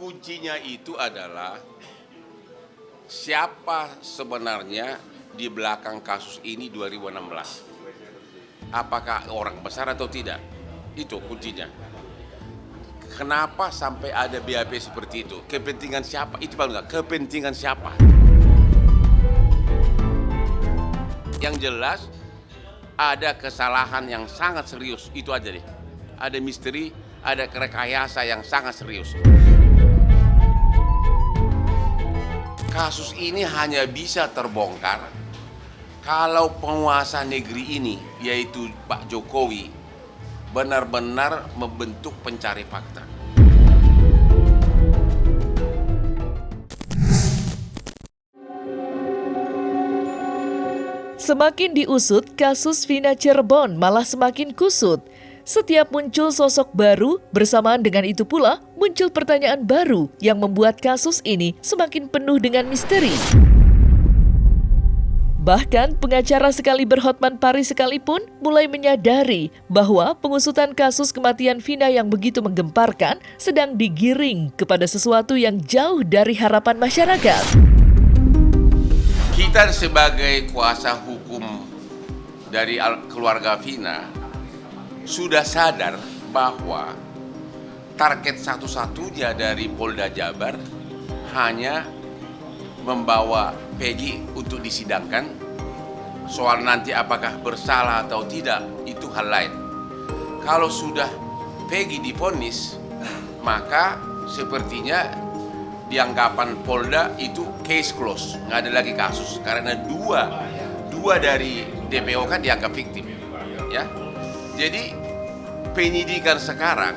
Kuncinya itu adalah siapa sebenarnya di belakang kasus ini 2016. Apakah orang besar atau tidak? Itu kuncinya. Kenapa sampai ada BAP seperti itu? Kepentingan siapa? Itu paling enggak, kepentingan siapa? Yang jelas ada kesalahan yang sangat serius, itu aja deh. Ada misteri, ada rekayasa yang sangat serius. Kasus ini hanya bisa terbongkar kalau penguasa negeri ini, yaitu Pak Jokowi, benar-benar membentuk pencari fakta. Semakin diusut, kasus Vina Cirebon malah semakin kusut. Setiap muncul sosok baru, bersamaan dengan itu pula muncul pertanyaan baru yang membuat kasus ini semakin penuh dengan misteri. Bahkan pengacara sekaliber Hotman Paris sekalipun mulai menyadari bahwa pengusutan kasus kematian Vina yang begitu menggemparkan sedang digiring kepada sesuatu yang jauh dari harapan masyarakat. Kita sebagai kuasa hukum dari keluarga Vina sudah sadar bahwa target satu-satunya dari Polda Jabar hanya membawa Peggy untuk disidangkan. Soal nanti apakah bersalah atau tidak, itu hal lain. Kalau sudah Peggy divonis, maka sepertinya dianggapan Polda itu case close, nggak ada lagi kasus. Karena dua dari DPO kan dianggap fiktif, ya. Jadi penyidikan sekarang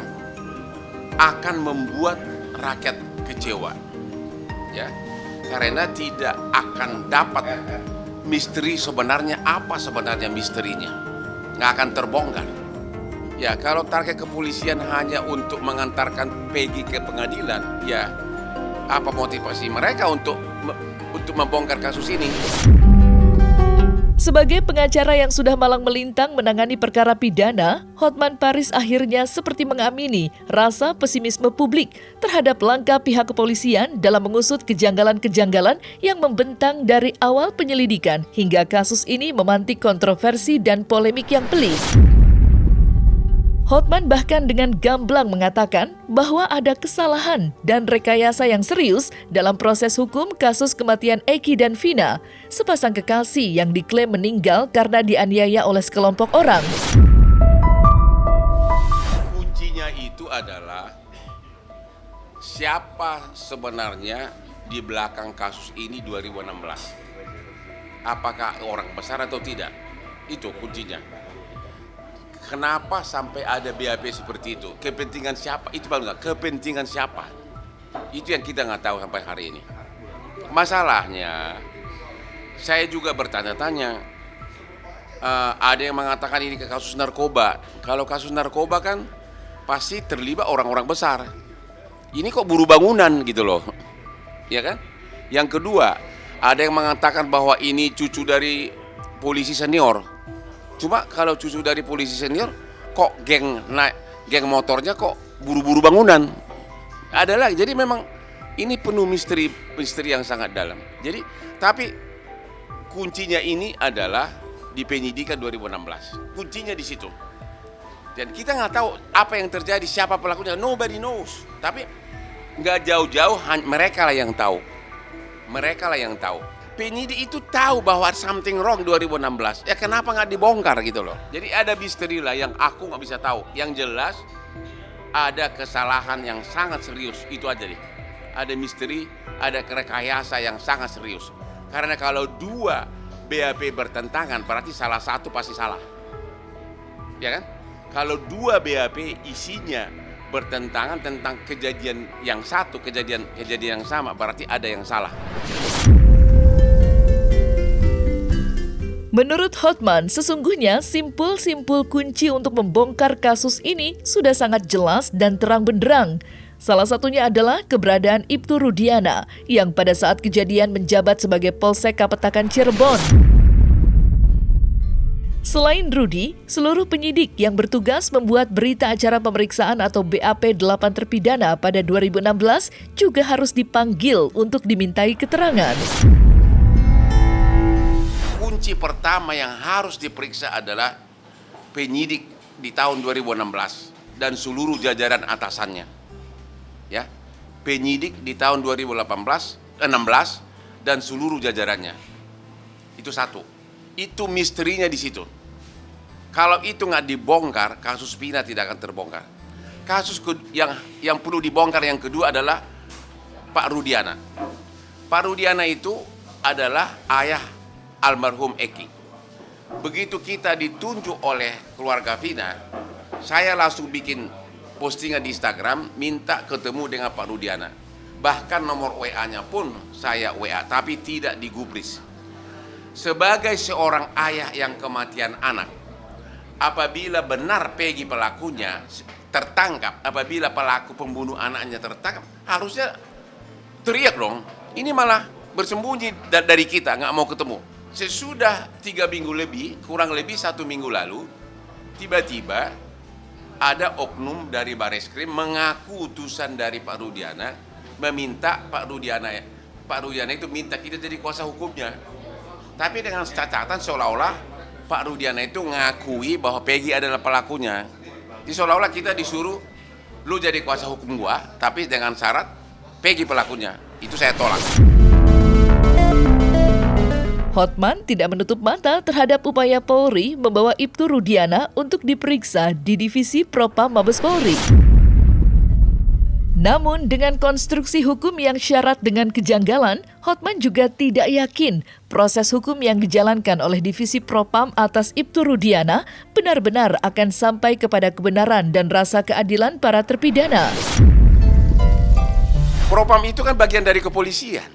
akan membuat rakyat kecewa, ya, karena tidak akan dapat misteri sebenarnya apa sebenarnya misterinya, nggak akan terbongkar. Ya, kalau target kepolisian hanya untuk mengantarkan Peggy ke pengadilan, ya apa motivasi mereka untuk membongkar kasus ini? Sebagai pengacara yang sudah malang melintang menangani perkara pidana, Hotman Paris akhirnya seperti mengamini rasa pesimisme publik terhadap langkah pihak kepolisian dalam mengusut kejanggalan-kejanggalan yang membentang dari awal penyelidikan hingga kasus ini memantik kontroversi dan polemik yang pelik. Hotman bahkan dengan gamblang mengatakan bahwa ada kesalahan dan rekayasa yang serius dalam proses hukum kasus kematian Eki dan Vina, sepasang kekasih yang diklaim meninggal karena dianiaya oleh sekelompok orang. Kuncinya itu adalah siapa sebenarnya di belakang kasus ini 2016. Apakah orang besar atau tidak? Itu kuncinya. Kenapa sampai ada BAP seperti itu? Kepentingan siapa? Itu paling enggak, kepentingan siapa? Itu yang kita nggak tahu sampai hari ini. Masalahnya, saya juga bertanya-tanya. Ada yang mengatakan ini ke kasus narkoba. Kalau kasus narkoba kan pasti terlibat orang-orang besar. Ini kok buru bangunan gitu loh, ya kan? Yang kedua, ada yang mengatakan bahwa ini cucu dari polisi senior. Cuma kalau cucu dari polisi senior, kok geng motornya kok buru-buru bangunan? Ada lagi. Jadi memang ini penuh misteri yang sangat dalam. Jadi tapi kuncinya ini adalah di penyidikan 2016. Kuncinya di situ. Dan kita nggak tahu apa yang terjadi, siapa pelakunya. Nobody knows. Tapi nggak jauh-jauh, mereka lah yang tahu. Mereka lah yang tahu. Penyidik itu tahu bahwa something wrong 2016. Ya kenapa nggak dibongkar gitu loh. Jadi ada misteri lah yang aku nggak bisa tahu. Yang jelas ada kesalahan yang sangat serius. Itu aja deh. Ada misteri, ada rekayasa yang sangat serius. Karena kalau dua BAP bertentangan berarti salah satu pasti salah. Ya kan? Kalau dua BAP isinya bertentangan tentang kejadian yang satu, kejadian yang sama, berarti ada yang salah. Menurut Hotman, sesungguhnya simpul-simpul kunci untuk membongkar kasus ini sudah sangat jelas dan terang benderang. Salah satunya adalah keberadaan Ibtu Rudiana yang pada saat kejadian menjabat sebagai Polsek Kapetakan Cirebon. Selain Rudy, seluruh penyidik yang bertugas membuat berita acara pemeriksaan atau BAP 8 terpidana pada 2016 juga harus dipanggil untuk dimintai keterangan. Kunci pertama yang harus diperiksa adalah penyidik di tahun 2016 dan seluruh jajaran atasannya. Ya. Penyidik di tahun 2016 dan seluruh jajarannya. Itu satu. Itu misterinya di situ. Kalau itu nggak dibongkar, kasus Vina tidak akan terbongkar. Kasus yang perlu dibongkar yang kedua adalah Pak Rudiana. Pak Rudiana itu adalah ayah almarhum Eki. Begitu kita ditunjuk oleh keluarga Vina, saya langsung bikin postingan di Instagram minta ketemu dengan Pak Rudiana. Bahkan nomor WA-nya pun saya WA, tapi tidak digubris. Sebagai seorang ayah yang kematian anak, apabila benar Peggy pelakunya tertangkap, apabila pelaku pembunuh anaknya tertangkap, harusnya teriak dong. Ini malah bersembunyi dari kita, nggak mau ketemu. Sesudah 3 minggu lebih, kurang lebih 1 minggu lalu, tiba-tiba ada oknum dari Bareskrim mengaku utusan dari Pak Rudiana, meminta Pak Rudiana itu minta kita jadi kuasa hukumnya. Tapi dengan catatan seolah-olah Pak Rudiana itu ngakui bahwa Peggy adalah pelakunya. Jadi seolah-olah kita disuruh, lu jadi kuasa hukum gua, tapi dengan syarat Peggy pelakunya. Itu saya tolak. Hotman tidak menutup mata terhadap upaya Polri membawa Ibtu Rudiana untuk diperiksa di Divisi Propam Mabes Polri. Namun dengan konstruksi hukum yang syarat dengan kejanggalan, Hotman juga tidak yakin proses hukum yang dijalankan oleh Divisi Propam atas Ibtu Rudiana benar-benar akan sampai kepada kebenaran dan rasa keadilan para terpidana. Propam itu kan bagian dari kepolisian.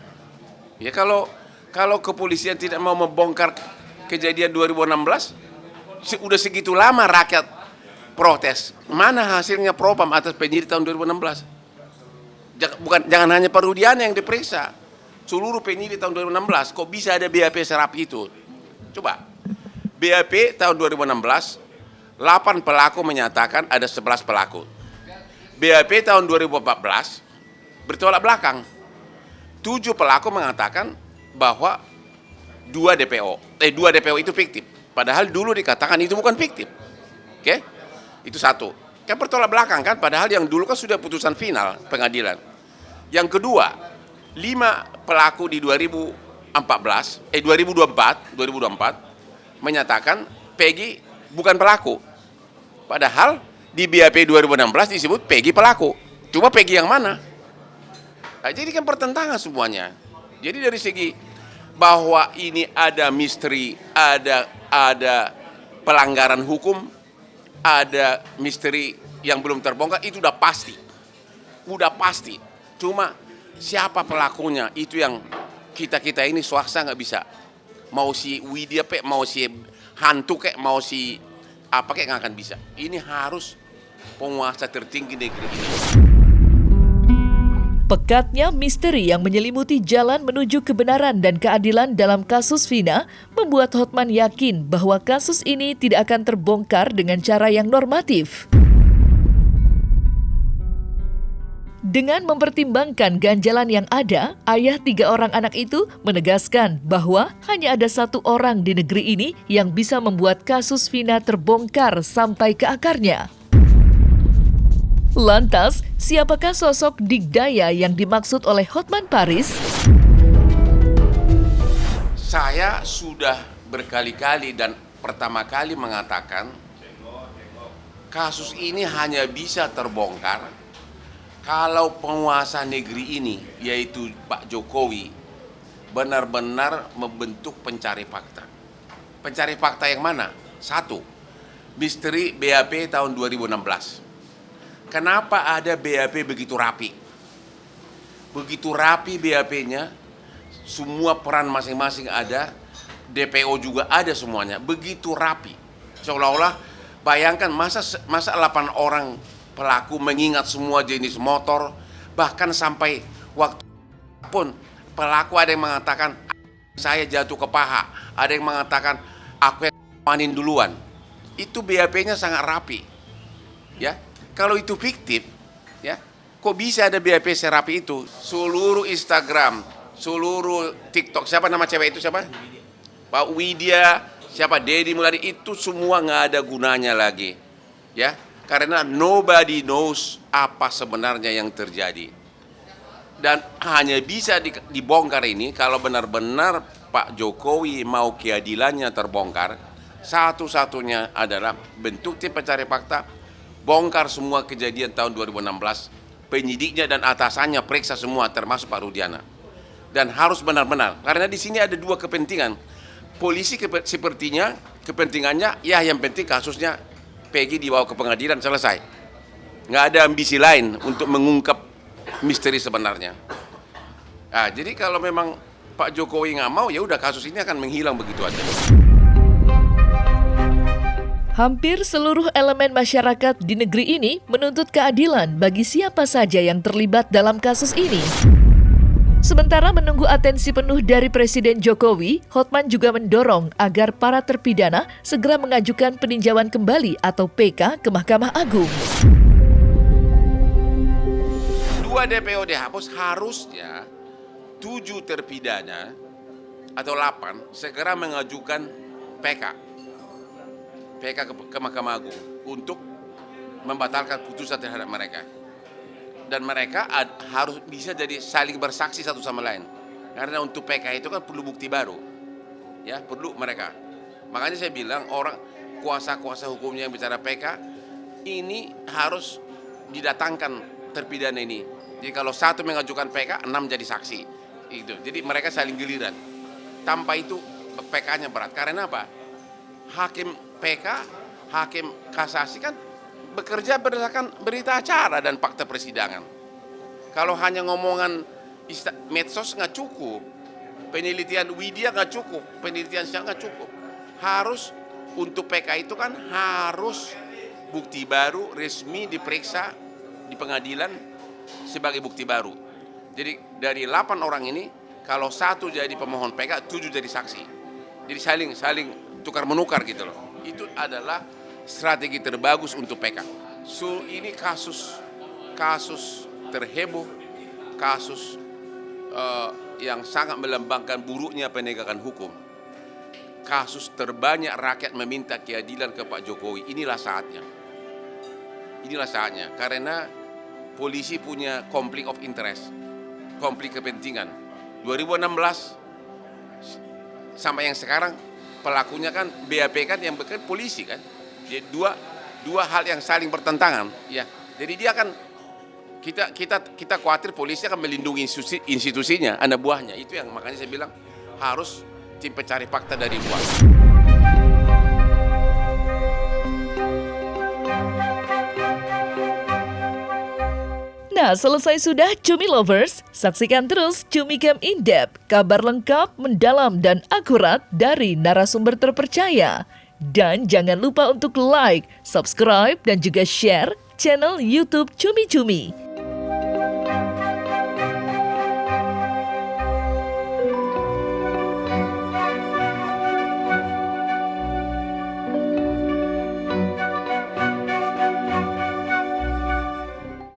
Ya kalau kepolisian tidak mau membongkar kejadian 2016, udah segitu lama rakyat protes. Mana hasilnya Propam atas penyidik tahun 2016? Jangan hanya Pak Rudiana yang diperiksa, seluruh penyidik tahun 2016. Kok bisa ada BAP serapi itu? Coba, BAP tahun 2016, 8 pelaku menyatakan ada 11 pelaku. BAP tahun 2014 bertolak belakang. 7 pelaku mengatakan bahwa 2 DPO itu fiktif. Padahal dulu dikatakan itu bukan fiktif. Oke? Itu satu. Kan bertolak belakang kan, padahal yang dulu kan sudah putusan final pengadilan. Yang kedua, 5 pelaku di 2024 menyatakan Peggy bukan pelaku. Padahal di BAP 2016 disebut Peggy pelaku. Cuma Peggy yang mana? Nah, jadi kan pertentangan semuanya. Jadi dari segi bahwa ini ada misteri, ada pelanggaran hukum, ada misteri yang belum terbongkar, itu udah pasti. Cuma siapa pelakunya itu yang kita ini swasta nggak bisa. Mau si Widya mau si hantu mau si apa nggak akan bisa. Ini harus penguasa tertinggi negeri ini. Pekatnya misteri yang menyelimuti jalan menuju kebenaran dan keadilan dalam kasus Vina membuat Hotman yakin bahwa kasus ini tidak akan terbongkar dengan cara yang normatif. Dengan mempertimbangkan ganjalan yang ada, ayah 3 orang anak itu menegaskan bahwa hanya ada 1 orang di negeri ini yang bisa membuat kasus Vina terbongkar sampai ke akarnya. Lantas, siapakah sosok Digdaya yang dimaksud oleh Hotman Paris? Saya sudah berkali-kali dan pertama kali mengatakan kasus ini hanya bisa terbongkar kalau penguasa negeri ini, yaitu Pak Jokowi, benar-benar membentuk pencari fakta. Pencari fakta yang mana? 1, misteri BAP tahun 2016. Kenapa ada BAP begitu rapi? Begitu rapi BAP-nya, semua peran masing-masing ada, DPO juga ada semuanya, begitu rapi. Seolah-olah bayangkan masa 8 orang pelaku mengingat semua jenis motor, bahkan sampai waktu pun pelaku ada yang mengatakan saya jatuh ke paha, ada yang mengatakan aku yang panen duluan. Itu BAP-nya sangat rapi. Ya, kalau itu fiktif, ya, kok bisa ada BAP serapi itu? Seluruh Instagram, seluruh TikTok, siapa nama cewek itu siapa? Pak Widya, siapa Dedi Muladi, itu semua nggak ada gunanya lagi. Ya, karena nobody knows apa sebenarnya yang terjadi. Dan hanya bisa dibongkar ini kalau benar-benar Pak Jokowi mau keadilannya terbongkar. Satu-satunya adalah bentuk tim pencari fakta, bongkar semua kejadian tahun 2016, penyidiknya dan atasannya periksa semua termasuk Pak Rudiana. Dan harus benar-benar, karena di sini ada dua kepentingan. Polisi sepertinya kepentingannya ya yang penting kasusnya Peggy dibawa ke pengadilan selesai. Nggak ada ambisi lain untuk mengungkap misteri sebenarnya. Nah, jadi kalau memang Pak Jokowi nggak mau, ya udah kasus ini akan menghilang begitu aja. Hampir seluruh elemen masyarakat di negeri ini menuntut keadilan bagi siapa saja yang terlibat dalam kasus ini. Sementara menunggu atensi penuh dari Presiden Jokowi, Hotman juga mendorong agar para terpidana segera mengajukan peninjauan kembali atau PK ke Mahkamah Agung. 2 DPO dihapus, harusnya 7 terpidana atau 8 segera mengajukan PK ke Mahkamah Agung untuk membatalkan putusan terhadap mereka. Dan mereka harus bisa jadi saling bersaksi satu sama lain. Karena untuk PK itu kan perlu bukti baru. Ya, perlu mereka. Makanya saya bilang kuasa-kuasa hukumnya yang bicara PK ini harus didatangkan terpidana ini. Jadi kalau 1 mengajukan PK, 6 jadi saksi. Itu. Jadi mereka saling giliran. Tanpa itu PK-nya berat. Karena apa? Hakim PK, hakim kasasi kan bekerja berdasarkan berita acara dan fakta persidangan. Kalau hanya ngomongan medsos nggak cukup, penelitian Widya nggak cukup, penelitian saya nggak cukup. Harus untuk PK itu kan harus bukti baru resmi diperiksa di pengadilan sebagai bukti baru. Jadi dari 8 orang ini, kalau 1 jadi pemohon PK, 7 jadi saksi. Jadi saling tukar menukar gitu loh. Itu adalah strategi terbagus untuk PK. So, ini kasus terheboh, kasus yang sangat melambangkan buruknya penegakan hukum. Kasus terbanyak rakyat meminta keadilan ke Pak Jokowi. Inilah saatnya. Karena polisi punya konflik of interest, konflik kepentingan. 2016 sampai yang sekarang pelakunya kan BAP kan yang bekerja polisi kan. Jadi dua hal yang saling bertentangan, ya. Jadi dia kan kita khawatir polisi akan melindungi institusinya, anak buahnya. Itu yang makanya saya bilang harus tim pencari fakta dari luar. Nah, selesai sudah Cumi Lovers. Saksikan terus Cumi Camp In-Depth, kabar lengkap, mendalam, dan akurat dari narasumber terpercaya. Dan jangan lupa untuk like, subscribe, dan juga share channel YouTube Cumi Cumi.